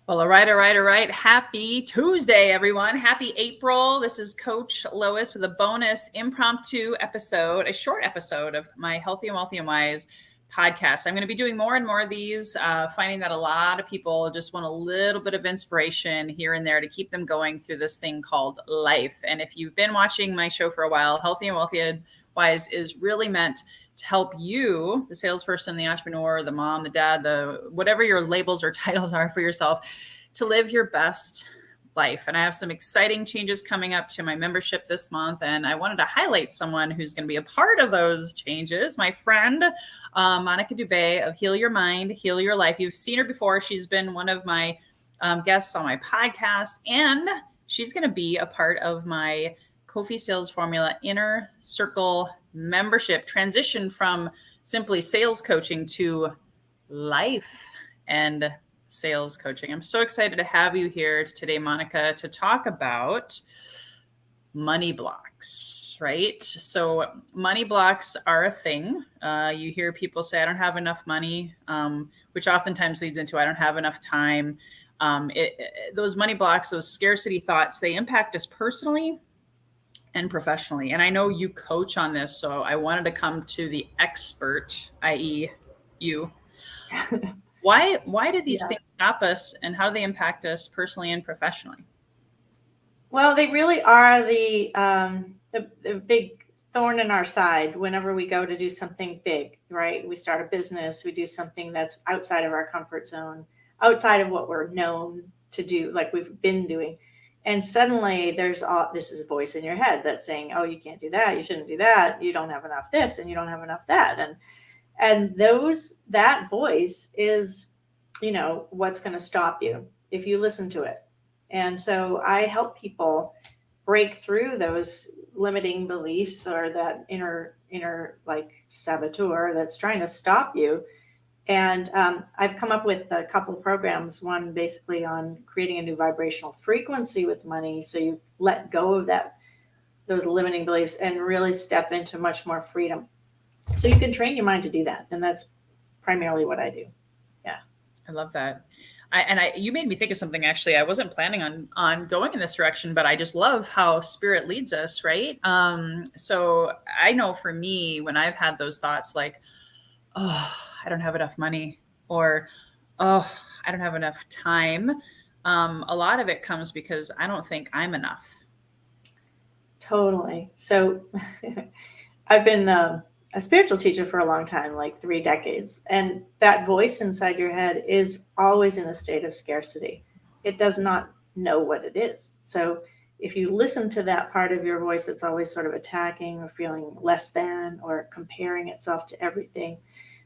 Well, all right. Happy Tuesday, everyone. Happy April. This is Coach Lois with a bonus impromptu episode, a short episode of my Healthy and Wealthy and Wise podcast. I'm going to be doing more and more of these, finding that a lot of people just want a little bit of inspiration here and there to keep them going through this thing called life. And if you've been watching my show for a while, Healthy and Wealthy and Wise is really meant to help you, the salesperson, the entrepreneur, the mom, the dad, the whatever your labels or titles are for yourself, to live your best life. And I have some exciting changes coming up to my membership this month. And I wanted to highlight someone who's going to be a part of those changes. My friend, Monica Dubay of Heal Your Mind, Heal Your Life. You've seen her before. She's been one of my guests on my podcast, and she's going to be a part of my Kofi Sales Formula Inner Circle membership, transition from simply sales coaching to life and sales coaching. I'm so excited to have you here today, Monica, to talk about money blocks, right? So money blocks are a thing. You hear people say, I don't have enough money, which oftentimes leads into, I don't have enough time. Those money blocks, those scarcity thoughts, they impact us personally and professionally. And I know you coach on this, so I wanted to come to the expert, i.e. you. Why do these things stop us, and how do they impact us personally and professionally? Well, they really are the big thorn in our side whenever we go to do something big, right? We start a business, we do something that's outside of our comfort zone, outside of what we're known to do, like we've been doing. And suddenly there's this is a voice in your head that's saying, oh, you can't do that, you shouldn't do that, you don't have enough this, and you don't have enough that. And that voice is, what's going to stop you if you listen to it. And so I help people break through those limiting beliefs or that inner like saboteur that's trying to stop you. And I've come up with a couple of programs, one basically on creating a new vibrational frequency with money. So you let go of those limiting beliefs and really step into much more freedom. So you can train your mind to do that. And that's primarily what I do. Yeah. I love that. You made me think of something, actually. I wasn't planning on going in this direction, but I just love how spirit leads us, right? So I know for me, when I've had those thoughts like, oh, I don't have enough money, or, oh, I don't have enough time. A lot of it comes because I don't think I'm enough. Totally. So I've been a spiritual teacher for a long time, like 3 decades. And that voice inside your head is always in a state of scarcity. It does not know what it is. So if you listen to that part of your voice that's always sort of attacking or feeling less than or comparing itself to everything,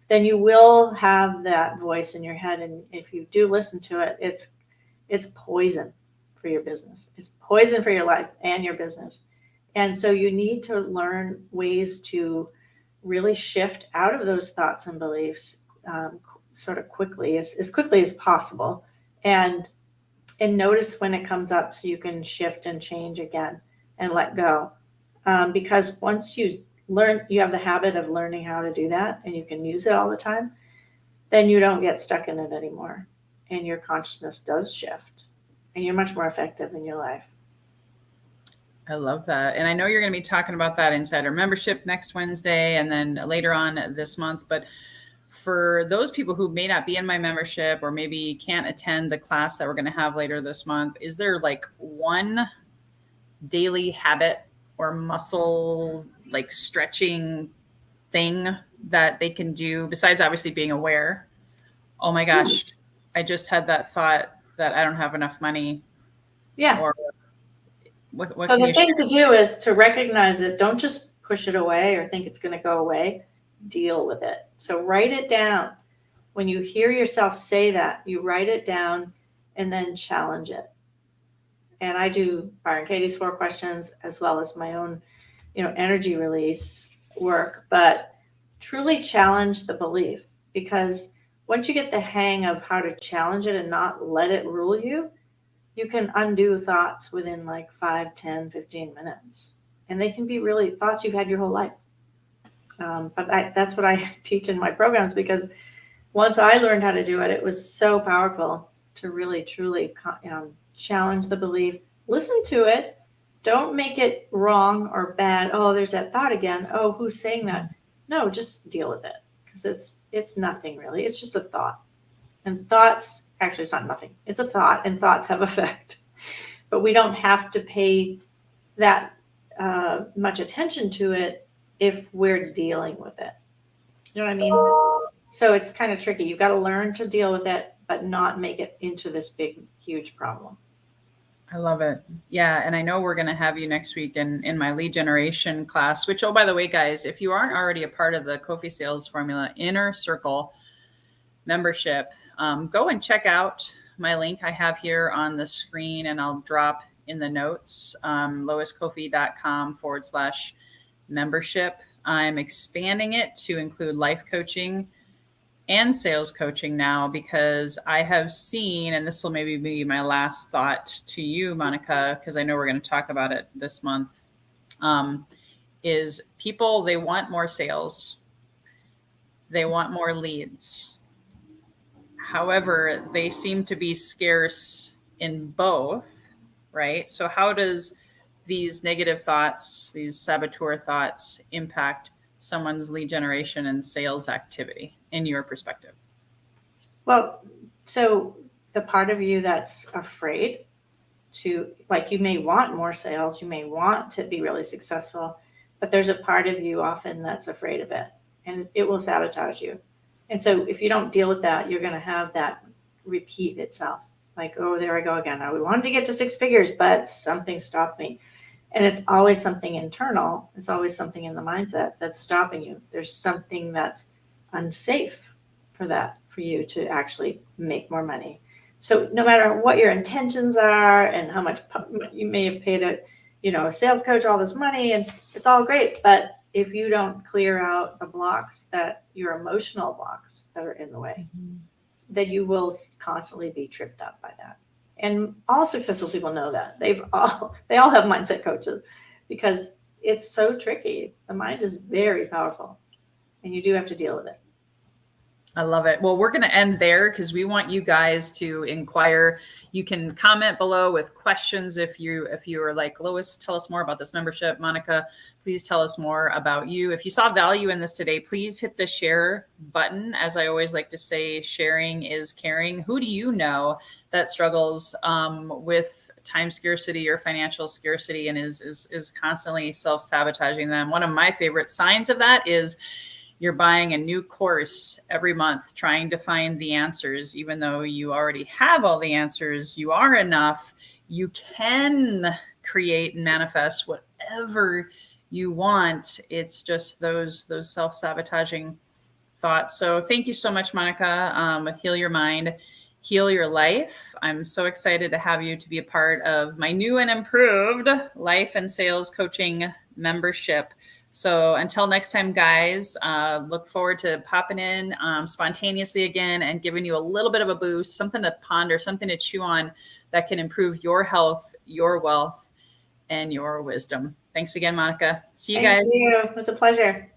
then you will have that voice in your head. And if you do listen to it, it's poison for your business. It's poison for your life and your business. And so you need to learn ways to really shift out of those thoughts and beliefs sort of quickly, as quickly as possible, and notice when it comes up so you can shift and change again and let go. Because once you have the habit of learning how to do that and you can use it all the time, then you don't get stuck in it anymore. And your consciousness does shift and you're much more effective in your life. I love that. And I know you're going to be talking about that inside our membership next Wednesday and then later on this month. But for those people who may not be in my membership or maybe can't attend the class that we're going to have later this month, is there like one daily habit or muscle like stretching thing that they can do besides obviously being aware? Oh my gosh, I just had that thought that I don't have enough money. Yeah. Or what so the thing to do is to recognize it. Don't just push it away or think it's going to go away. Deal with it. So write it down. When you hear yourself say that, you write it down and then challenge it. And I do Byron Katie's 4 questions as well as my own, energy release work. But truly challenge the belief, because once you get the hang of how to challenge it and not let it rule you, you can undo thoughts within like 5, 10, 15 minutes. And they can be really thoughts you've had your whole life. But that's what I teach in my programs, because once I learned how to do it, it was so powerful. to really truly challenge the belief. Listen to it. Don't make it wrong or bad. Oh, there's that thought again. Oh, who's saying that? No, just deal with it, because it's nothing really. It's just a thought. And thoughts, actually, it's not nothing. It's a thought, and thoughts have effect. But we don't have to pay that much attention to it if we're dealing with it. You know what I mean? So it's kind of tricky. You've got to learn to deal with it, but not make it into this big, huge problem. I love it. Yeah. And I know we're going to have you next week in my lead generation class, which, oh, by the way, guys, if you aren't already a part of the Kofi Sales Formula Inner Circle membership, go and check out my link I have here on the screen, and I'll drop in the notes, loiskofi.com/membership. I'm expanding it to include life coaching and sales coaching now, because I have seen, and this will maybe be my last thought to you, Monica, because I know we're going to talk about it this month, is people, they want more sales. They want more leads. However, they seem to be scarce in both, right? So how does these negative thoughts, these saboteur thoughts, impact someone's lead generation and sales activity in your perspective? Well, so the part of you that's afraid to, like, you may want more sales, you may want to be really successful, but there's a part of you often that's afraid of it, and it will sabotage you. And so if you don't deal with that, you're going to have that repeat itself. Like, oh, there I go again. Now, we wanted to get to 6 figures, but something stopped me. And it's always something internal. It's always something in the mindset that's stopping you. There's something that's unsafe for you to actually make more money. So no matter what your intentions are and how much you may have paid a sales coach all this money, and it's all great, but if you don't clear out the blocks, that your emotional blocks that are in the way, then you will constantly be tripped up by that. And all successful people know that. They all have mindset coaches, because it's so tricky. The mind is very powerful, and you do have to deal with it. I love it. Well, we're going to end there because we want you guys to inquire. You can comment below with questions if you are like, Lois, tell us more about this membership. Monica, please tell us more about you. If you saw value in this today, please hit the share button. As I always like to say, sharing is caring. Who do you know that struggles with time scarcity or financial scarcity and is constantly self-sabotaging them? One of my favorite signs of that is you're buying a new course every month, trying to find the answers, even though you already have all the answers. You are enough. You can create and manifest whatever you want. It's just those self-sabotaging thoughts. So thank you so much, Monica. Heal your mind, heal your life. I'm so excited to have you to be a part of my new and improved life and sales coaching membership. So until next time, guys, look forward to popping in spontaneously again and giving you a little bit of a boost, something to ponder, something to chew on that can improve your health, your wealth, and your wisdom. Thanks again, Monica. See you guys. Thank you. It was a pleasure.